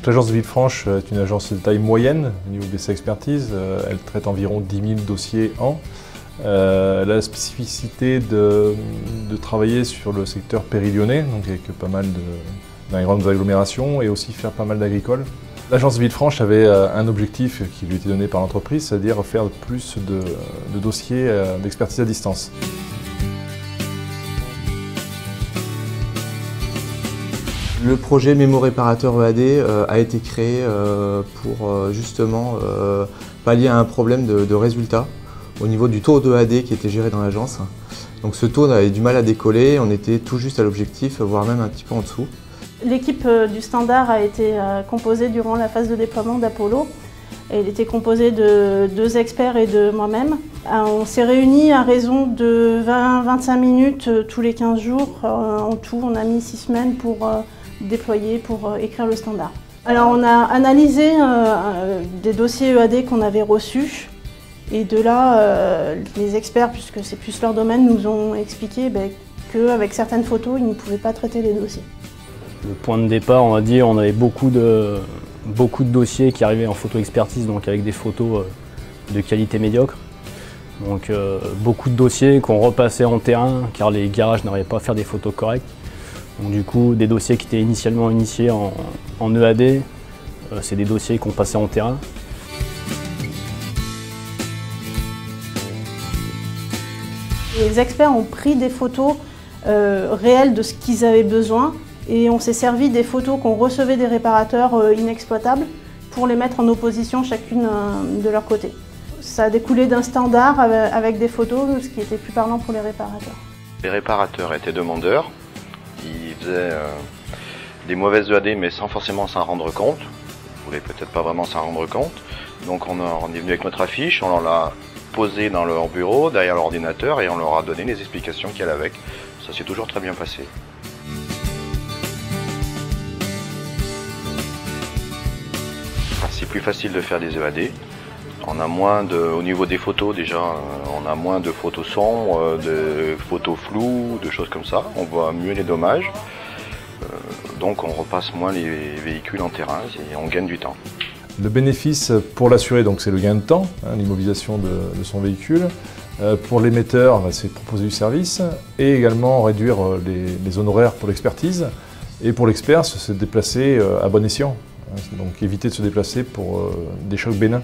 L'agence de Villefranche est une agence de taille moyenne au niveau des expertises. Elle traite environ 10 000 dossiers an. Elle a la spécificité de travailler sur le secteur périlyonnais, donc avec pas mal de grandes agglomérations et aussi faire pas mal d'agricoles. L'agence de Villefranche avait un objectif qui lui était donné par l'entreprise, c'est-à-dire faire plus de dossiers d'expertise à distance. Le projet Mémo-Réparateur EAD a été créé pour justement pallier à un problème de résultat au niveau du taux d'EAD qui était géré dans l'agence. Donc ce taux avait du mal à décoller, on était tout juste à l'objectif, voire même un petit peu en dessous. L'équipe du standard a été composée durant la phase de déploiement d'Apollo. Elle était composée de 2 experts et de moi-même. On s'est réunis à raison de 20-25 minutes tous les 15 jours. En tout, on a mis 6 semaines pour déployer, pour écrire le standard. Alors on a analysé des dossiers EAD qu'on avait reçus. Et de là, les experts, puisque c'est plus leur domaine, nous ont expliqué qu'avec certaines photos, ils ne pouvaient pas traiter les dossiers. Le point de départ, on va dire, on avait beaucoup de dossiers qui arrivaient en photo-expertise, donc avec des photos de qualité médiocre. Donc beaucoup de dossiers qu'on repassait en terrain, car les garages n'arrivaient pas à faire des photos correctes. Donc du coup, des dossiers qui étaient initialement initiés en EAD, c'est des dossiers qu'on passait en terrain. Les experts ont pris des photos réelles de ce qu'ils avaient besoin et on s'est servi des photos qu'on recevait des réparateurs inexploitables pour les mettre en opposition chacune de leur côté. Ça a découlé d'un standard avec des photos, ce qui était plus parlant pour les réparateurs. Les réparateurs étaient demandeurs, ils faisaient des mauvaises EAD mais sans forcément s'en rendre compte. Ils ne voulaient peut-être pas vraiment s'en rendre compte. Donc on est venu avec notre affiche, on l'a posé dans leur bureau, derrière l'ordinateur, et on leur a donné les explications qu'il y avait avec. Ça s'est toujours très bien passé. C'est plus facile de faire des EAD. On a moins au niveau des photos déjà, on a moins de photos sombres, de photos floues, de choses comme ça. On voit mieux les dommages. Donc on repasse moins les véhicules en terrain et on gagne du temps. Le bénéfice pour l'assuré, c'est le gain de temps, l'immobilisation de son véhicule. Pour l'émetteur, c'est proposer du service et également réduire les honoraires pour l'expertise. Et pour l'expert, c'est se déplacer à bon escient, donc éviter de se déplacer pour des chocs bénins.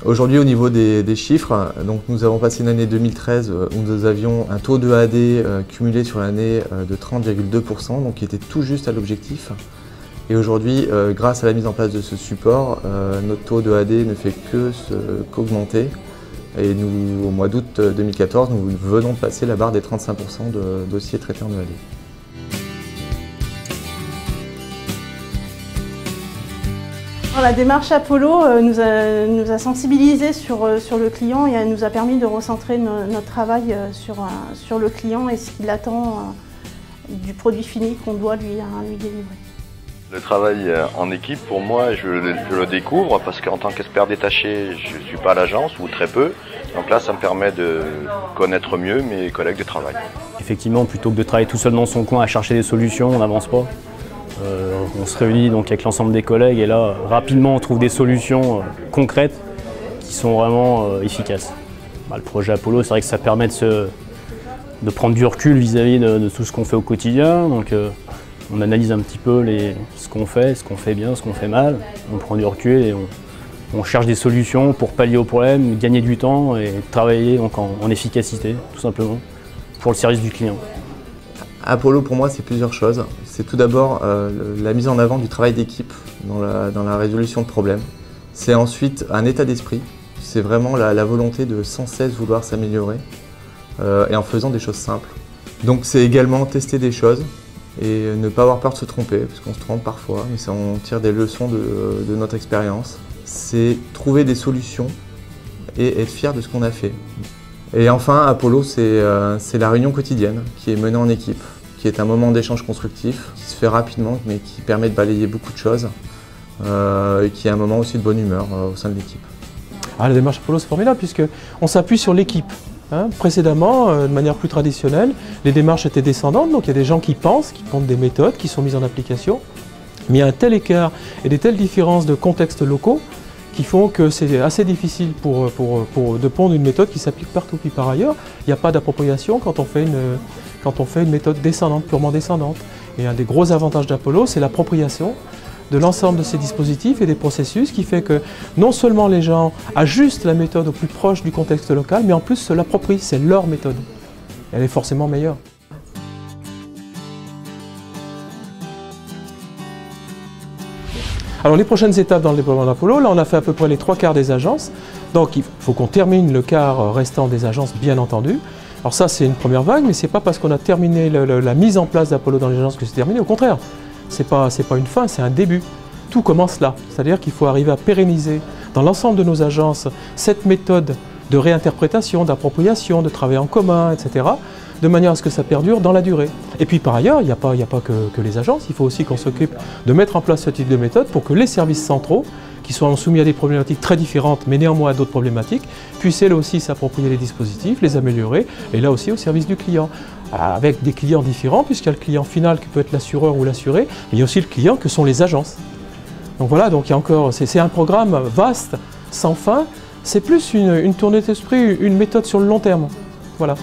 Aujourd'hui, au niveau des chiffres, nous avons passé une année 2013 où nous avions un taux d'EAD cumulé sur l'année de 30,2%, donc qui était tout juste à l'objectif. Et aujourd'hui, grâce à la mise en place de ce support, notre taux d'EAD ne fait qu'augmenter. Et nous, au mois d'août 2014, nous venons de passer la barre des 35% de dossiers traités en EAD. La démarche Apollo nous a sensibilisés sur le client et elle nous a permis de recentrer notre travail sur le client et ce qu'il attend du produit fini qu'on doit lui délivrer. Le travail en équipe, pour moi, je le découvre parce qu'en tant qu'expert détaché, je ne suis pas à l'agence ou très peu. Donc là, ça me permet de connaître mieux mes collègues de travail. Effectivement, plutôt que de travailler tout seul dans son coin à chercher des solutions, on n'avance pas. On se réunit donc avec l'ensemble des collègues et là, rapidement, on trouve des solutions concrètes qui sont vraiment efficaces. Le projet Apollo, c'est vrai que ça permet de prendre du recul vis-à-vis de tout ce qu'on fait au quotidien. Donc, on analyse un petit peu ce qu'on fait bien, ce qu'on fait mal. On prend du recul et on cherche des solutions pour pallier au problème, gagner du temps et travailler donc en efficacité, tout simplement, pour le service du client. Apollo, pour moi, c'est plusieurs choses. C'est tout d'abord la mise en avant du travail d'équipe dans la résolution de problèmes. C'est ensuite un état d'esprit. C'est vraiment la volonté de sans cesse vouloir s'améliorer et en faisant des choses simples. Donc c'est également tester des choses et ne pas avoir peur de se tromper, parce qu'on se trompe parfois, mais on tire des leçons de notre expérience. C'est trouver des solutions et être fier de ce qu'on a fait. Et enfin, Apollo, c'est la réunion quotidienne qui est menée en équipe, qui est un moment d'échange constructif, qui se fait rapidement, mais qui permet de balayer beaucoup de choses, et qui est un moment aussi de bonne humeur au sein de l'équipe. La démarche Apollo, c'est formidable, puisqu'on s'appuie sur l'équipe. Précédemment, de manière plus traditionnelle, les démarches étaient descendantes, donc il y a des gens qui pensent, qui pontent des méthodes, qui sont mises en application. Mais il y a un tel écart et des telles différences de contextes locaux qui font que c'est assez difficile de pondre une méthode qui s'applique partout. Puis par ailleurs, il n'y a pas d'appropriation quand on fait une méthode descendante, purement descendante. Et un des gros avantages d'Apollo, c'est l'appropriation de l'ensemble de ces dispositifs et des processus qui fait que non seulement les gens ajustent la méthode au plus proche du contexte local, mais en plus se l'approprient, c'est leur méthode. Elle est forcément meilleure. Alors les prochaines étapes dans le déploiement d'Apollo, là on a fait à peu près les 3/4 des agences, donc il faut qu'on termine le quart restant des agences bien entendu. Alors ça c'est une première vague, mais ce n'est pas parce qu'on a terminé la mise en place d'Apollo dans les agences que c'est terminé, au contraire, ce n'est pas une fin, c'est un début. Tout commence là, c'est-à-dire qu'il faut arriver à pérenniser dans l'ensemble de nos agences cette méthode de réinterprétation, d'appropriation, de travail en commun, etc., de manière à ce que ça perdure dans la durée. Et puis par ailleurs, il n'y a pas que les agences, il faut aussi qu'on s'occupe de mettre en place ce type de méthode pour que les services centraux, qui sont soumis à des problématiques très différentes, mais néanmoins à d'autres problématiques, puissent elles aussi s'approprier les dispositifs, les améliorer, et là aussi au service du client. Avec des clients différents, puisqu'il y a le client final qui peut être l'assureur ou l'assuré, mais il y a aussi le client que sont les agences. Donc voilà, donc il y a encore, c'est un programme vaste, sans fin, c'est plus une tournée d'esprit, une méthode sur le long terme. Voilà.